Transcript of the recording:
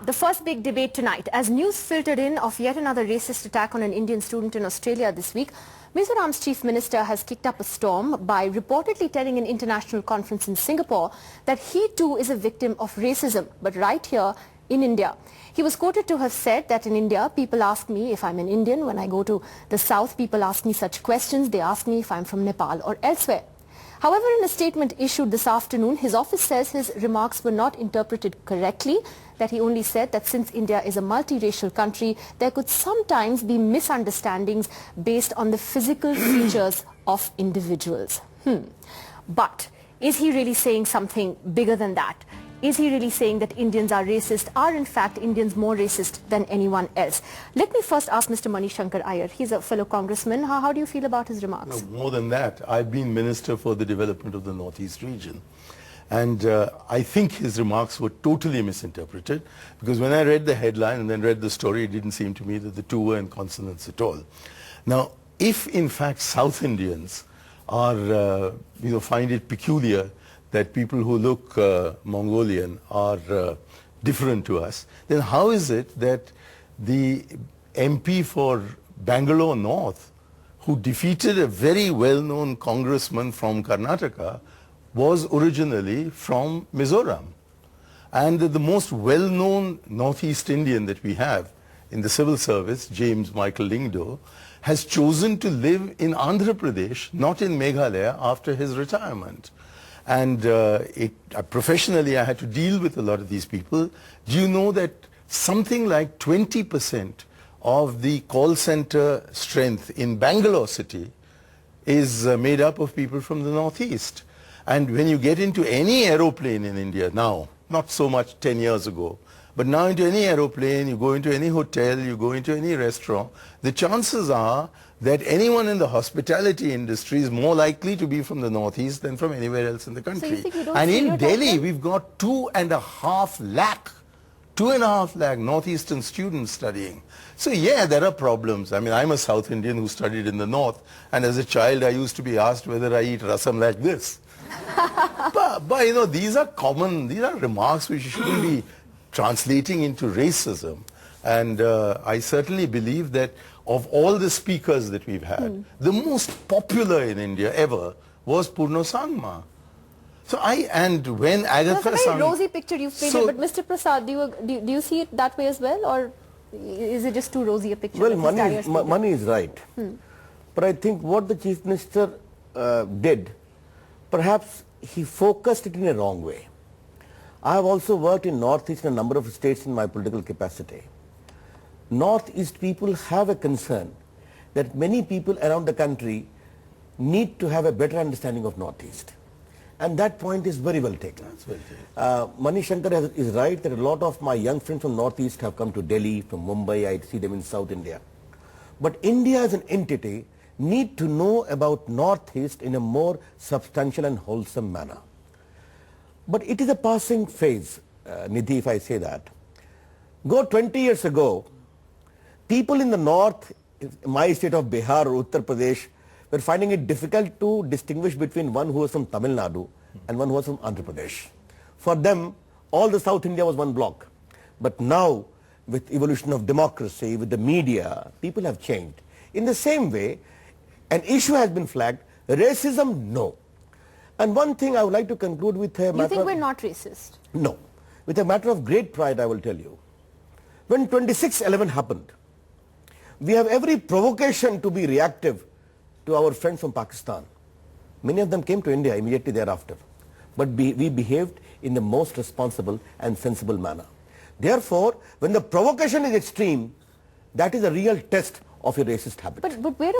The first big debate tonight, as news filtered in of yet another racist attack on an Indian student in Australia this week, Mizoram's Chief Minister has kicked up a storm by reportedly telling an international conference in Singapore that he too is a victim of racism, but right here in India. He was quoted to have said that in India, people ask me if I'm an Indian. When I go to the south, people ask me such questions. They ask me if I'm from Nepal or elsewhere. However, in a statement issued this afternoon, his office says his remarks were not interpreted correctly, that he only said that since India is a multiracial country, there could sometimes be misunderstandings based on the physical features of individuals. But is he really saying something bigger than that? Is he really saying that Indians are racist? Are in fact Indians more racist than anyone else? Let me first ask Mr. Shankar Aiyar. He's a fellow congressman. How do you feel about his remarks? No, more than that, I've been Minister for the Development of the Northeast region. And I think his remarks were totally misinterpreted, because when I read the headline and then read the story, it didn't seem to me that the two were in consonance at all. Now, if in fact South Indians are, find it peculiar that people who look Mongolian are different to us, then how is it that the MP for Bangalore North, who defeated a very well-known congressman from Karnataka, was originally from Mizoram? And the most well-known Northeast Indian that we have in the civil service, James Michael Lingdo, has chosen to live in Andhra Pradesh, not in Meghalaya, after his retirement. And professionally, I had to deal with a lot of these people. Do you know that something like 20% of the call center strength in Bangalore city is made up of people from the Northeast? And when you get into any aeroplane in India now, not so much 10 years ago, but now into any aeroplane, you go into any hotel, you go into any restaurant, the chances are that anyone in the hospitality industry is more likely to be from the Northeast than from anywhere else in the country. So you think you don't and in Delhi, them? we've got 2.5 lakh Northeastern students studying. So yeah, there are problems. I mean, I'm a South Indian who studied in the North, and as a child I used to be asked whether I eat rasam like this. but these are common, these are remarks which shouldn't be translating into racism. And I certainly believe that of all the speakers that we've had, the most popular in India ever was Purno Sangma. So when Agatha That's a very rosy picture you've painted, but Mr. Prasad, do you see it that way as well, or is it just too rosy a picture? Well, Mani is right. But I think what the Chief Minister did, perhaps he focused it in a wrong way. I have also worked in Northeast in a number of states in my political capacity. Northeast people have a concern that many people around the country need to have a better understanding of Northeast. And that point is very well taken. That's very taken. Mani Shankar is right that a lot of my young friends from Northeast have come to Delhi, from Mumbai. I see them in South India. But India as an entity need to know about Northeast in a more substantial and wholesome manner. But it is a passing phase, Nidhi, if I say that. Go 20 years ago, people in the north, my state of Bihar or Uttar Pradesh, were finding it difficult to distinguish between one who was from Tamil Nadu and one who was from Andhra Pradesh. For them, all the South India was one block. But now, with evolution of democracy, with the media, people have changed. In the same way, an issue has been flagged, racism, no. And one thing I would like to conclude with a matter You think we're not racist? No. With a matter of great pride, I will tell you. When 26/11 happened, we have every provocation to be reactive to our friends from Pakistan. Many of them came to India immediately thereafter. But we behaved in the most responsible and sensible manner. Therefore, when the provocation is extreme, that is a real test of your racist habit. But where